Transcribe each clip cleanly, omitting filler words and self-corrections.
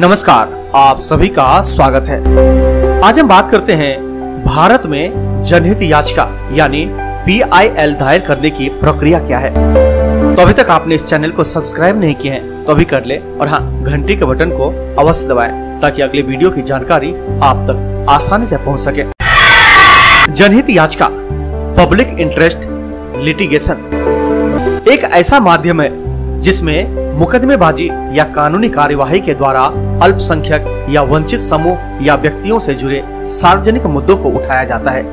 नमस्कार, आप सभी का स्वागत है। आज हम बात करते हैं भारत में जनहित याचिका यानी PIL दायर करने की प्रक्रिया क्या है। तो अभी तक आपने इस चैनल को सब्सक्राइब नहीं किया है तो अभी कर ले और हाँ, घंटी के बटन को अवश्य दबाएं ताकि अगले वीडियो की जानकारी आप तक आसानी से पहुंच सके। जनहित याचिका पब्लिक इंटरेस्ट लिटिगेशन एक ऐसा माध्यम है जिसमें मुकदमेबाजी या कानूनी कार्यवाही के द्वारा अल्पसंख्यक या वंचित समूह या व्यक्तियों से जुड़े सार्वजनिक मुद्दों को उठाया जाता है।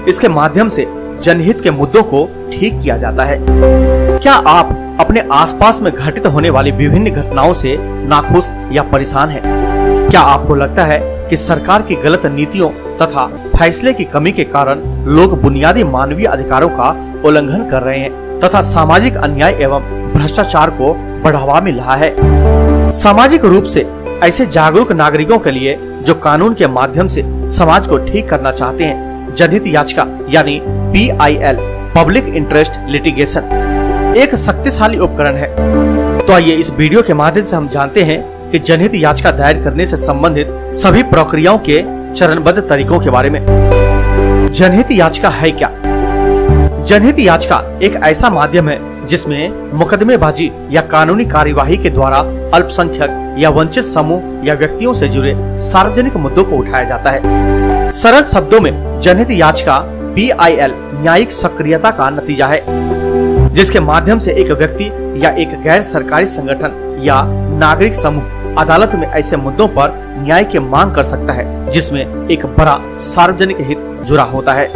इसके माध्यम से जनहित के मुद्दों को ठीक किया जाता है। क्या आप अपने आसपास में घटित होने वाली विभिन्न घटनाओं से नाखुश या परेशान हैं? क्या आपको लगता है कि सरकार की गलत नीतियों तथा फैसले की कमी के कारण लोग बुनियादी मानवीय अधिकारों का उल्लंघन कर रहे हैं तथा सामाजिक अन्याय एवं भ्रष्टाचार को बढ़ावा मिल रहा है? सामाजिक रूप से ऐसे जागरूक नागरिकों के लिए जो कानून के माध्यम से समाज को ठीक करना चाहते हैं, जनहित याचिका यानी PIL पब्लिक इंटरेस्ट लिटिगेशन एक शक्तिशाली उपकरण है। तो आइए इस वीडियो के माध्यम से हम जानते हैं कि जनहित याचिका दायर करने से संबंधित सभी प्रक्रियाओं के चरणबद्ध तरीकों के बारे में। जनहित याचिका है क्या? जनहित याचिका एक ऐसा माध्यम है जिसमें मुकदमेबाजी या कानूनी कार्यवाही के द्वारा अल्पसंख्यक या वंचित समूह या व्यक्तियों से जुड़े सार्वजनिक मुद्दों को उठाया जाता है। सरल शब्दों में जनहित याचिका PIL न्यायिक सक्रियता का नतीजा है, जिसके माध्यम से एक व्यक्ति या एक गैर सरकारी संगठन या नागरिक समूह अदालत में ऐसे मुद्दों पर न्याय की मांग कर सकता है जिसमें एक बड़ा सार्वजनिक हित जुड़ा होता है।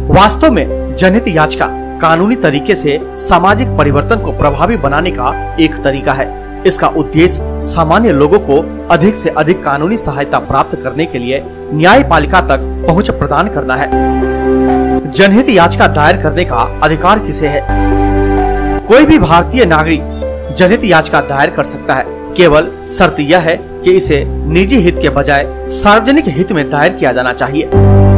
वास्तव में जनहित याचिका कानूनी तरीके से सामाजिक परिवर्तन को प्रभावी बनाने का एक तरीका है। इसका उद्देश्य सामान्य लोगों को अधिक से अधिक कानूनी सहायता प्राप्त करने के लिए न्यायपालिका तक पहुंच प्रदान करना है। जनहित याचिका दायर करने का अधिकार किसे है? कोई भी भारतीय नागरिक जनहित याचिका दायर कर सकता है। केवल शर्त यह है कि इसे निजी हित के बजाय सार्वजनिक हित में दायर किया जाना चाहिए।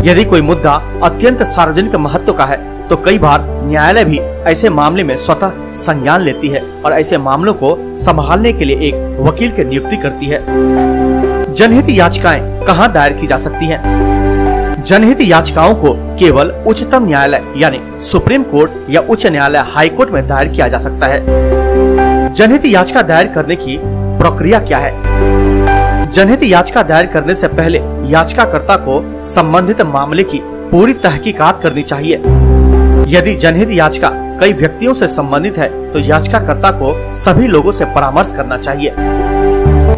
यदि कोई मुद्दा अत्यंत सार्वजनिक महत्व का है तो कई बार न्यायालय भी ऐसे मामले में स्वतः संज्ञान लेती है और ऐसे मामलों को संभालने के लिए एक वकील की नियुक्ति करती है। जनहित याचिकाएं कहां दायर की जा सकती हैं? जनहित याचिकाओं को केवल उच्चतम न्यायालय यानी सुप्रीम कोर्ट या उच्च न्यायालय हाई कोर्ट में दायर किया जा सकता है। जनहित याचिका दायर करने की प्रक्रिया क्या है? जनहित याचिका दायर करने से पहले याचिकाकर्ता को संबंधित मामले की पूरी तहकीकात करनी चाहिए। यदि जनहित याचिका कई व्यक्तियों से संबंधित है तो याचिकाकर्ता को सभी लोगों से परामर्श करना चाहिए।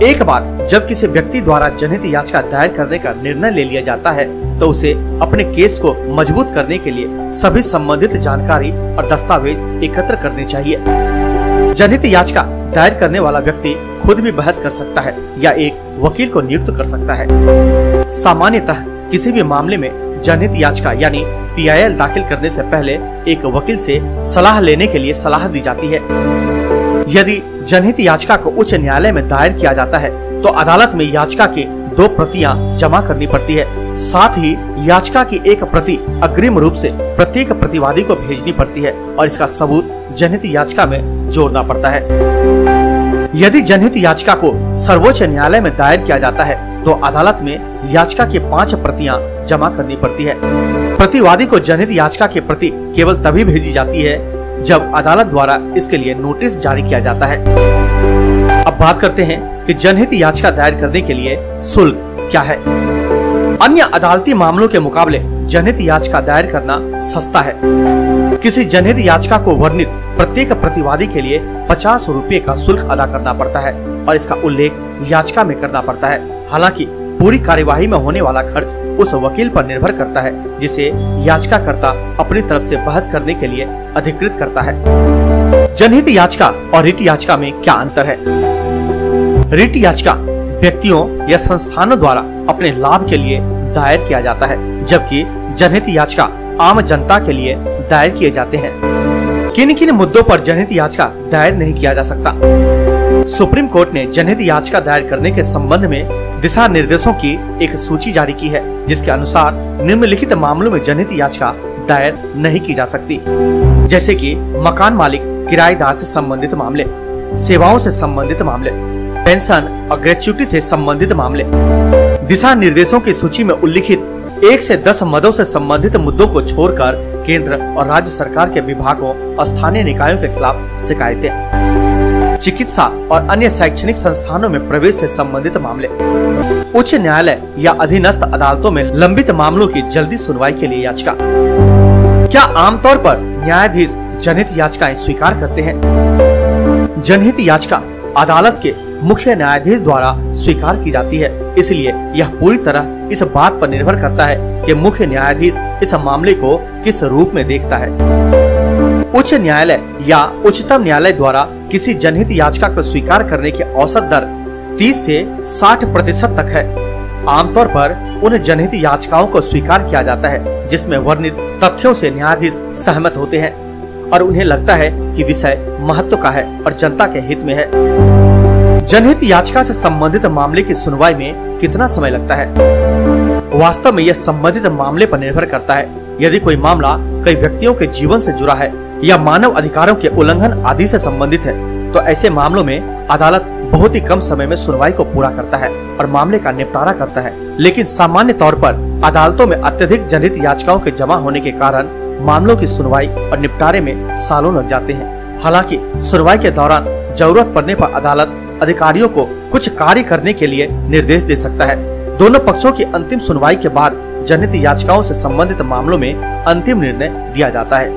एक बार जब किसी व्यक्ति द्वारा जनहित याचिका दायर करने का निर्णय ले लिया जाता है तो उसे अपने केस को मजबूत करने के लिए सभी संबंधित जानकारी और दस्तावेज एकत्र करने चाहिए। जनहित याचिका दायर करने वाला व्यक्ति खुद भी बहस कर सकता है या एक वकील को नियुक्त कर सकता है। सामान्यतः किसी भी मामले में जनहित याचिका यानी PIL दाखिल करने से पहले एक वकील से सलाह लेने के लिए सलाह दी जाती है। यदि जनहित याचिका को उच्च न्यायालय में दायर किया जाता है तो अदालत में याचिका की 2 प्रतियां जमा करनी पड़ती है। साथ ही याचिका की एक प्रति अग्रिम रूप से प्रत्येक प्रतिवादी को भेजनी पड़ती है और इसका सबूत जनहित याचिका में जोड़ना पड़ता है। यदि जनहित याचिका को सर्वोच्च न्यायालय में दायर किया जाता है तो अदालत में याचिका की 5 प्रतियां जमा करनी पड़ती है। प्रतिवादी को जनहित याचिका की प्रति केवल तभी भेजी जाती है जब अदालत द्वारा इसके लिए नोटिस जारी किया जाता है। अब बात करते हैं कि जनहित याचिका दायर करने के लिए शुल्क क्या है। अन्य अदालती मामलों के मुकाबले जनहित याचिका दायर करना सस्ता है। किसी जनहित याचिका को वर्णित प्रत्येक प्रतिवादी के लिए 50 रुपए का शुल्क अदा करना पड़ता है और इसका उल्लेख याचिका में करना पड़ता है। हालांकि पूरी कार्यवाही में होने वाला खर्च उस वकील पर निर्भर करता है जिसे याचिकाकर्ता अपनी तरफ से बहस करने के लिए अधिकृत करता है। जनहित याचिका और रिट याचिका में क्या अंतर है? रिट याचिका व्यक्तियों या संस्थानों द्वारा अपने लाभ के लिए दायर किया जाता है, जबकि जनहित याचिका आम जनता के लिए दायर किए जाते हैं। किन किन मुद्दों पर जनहित याचिका दायर नहीं किया जा सकता? सुप्रीम कोर्ट ने जनहित याचिका दायर करने के संबंध में दिशा निर्देशों की एक सूची जारी की है, जिसके अनुसार निम्नलिखित मामलों में जनहित याचिका दायर नहीं की जा सकती, जैसे कि मकान मालिक किराएदार से संबंधित मामले, सेवाओं से संबंधित मामले, पेंशन और ग्रेच्युटी से संबंधित मामले। दिशा निर्देशों की सूची में उल्लिखित 1 से 10 मदों से संबंधित मुद्दों को छोड़कर केंद्र और राज्य सरकार के विभागों और स्थानीय निकायों के खिलाफ शिकायतें। चिकित्सा और अन्य शैक्षणिक संस्थानों में प्रवेश से संबंधित मामले। उच्च न्यायालय या अधीनस्थ अदालतों में लंबित मामलों की जल्दी सुनवाई के लिए याचिका। क्या आमतौर पर न्यायाधीश जनहित याचिकाएं स्वीकार करते हैं? जनहित याचिका अदालत के मुख्य न्यायाधीश द्वारा स्वीकार की जाती है, इसलिए यह पूरी तरह इस बात पर निर्भर करता है कि मुख्य न्यायाधीश इस मामले को किस रूप में देखता है। उच्च न्यायालय या उच्चतम न्यायालय द्वारा किसी जनहित याचिका को स्वीकार करने की औसत दर 30 से 60% तक है। आमतौर पर उन जनहित याचिकाओं को स्वीकार किया जाता है जिसमें वर्णित तथ्यों से न्यायाधीश सहमत होते हैं और उन्हें लगता है कि विषय महत्व का है और जनता के हित में है। जनहित याचिका से संबंधित मामले की सुनवाई में कितना समय लगता है? वास्तव में यह संबंधित मामले पर निर्भर करता है। यदि कोई मामला कई व्यक्तियों के जीवन से जुड़ा है या मानव अधिकारों के उल्लंघन आदि से संबंधित है, तो ऐसे मामलों में अदालत बहुत ही कम समय में सुनवाई को पूरा करता है और मामले का निपटारा करता है। लेकिन सामान्य तौर पर अदालतों में अत्यधिक जनहित याचिकाओं के जमा होने के कारण मामलों की सुनवाई और निपटारे में सालों लग जाते हैं। हालांकि सुनवाई के दौरान जरूरत पड़ने पर अदालत अधिकारियों को कुछ कार्य करने के लिए निर्देश दे सकता है। दोनों पक्षों की अंतिम सुनवाई के बाद जनहित याचिकाओं से संबंधित मामलों में अंतिम निर्णय दिया जाता है।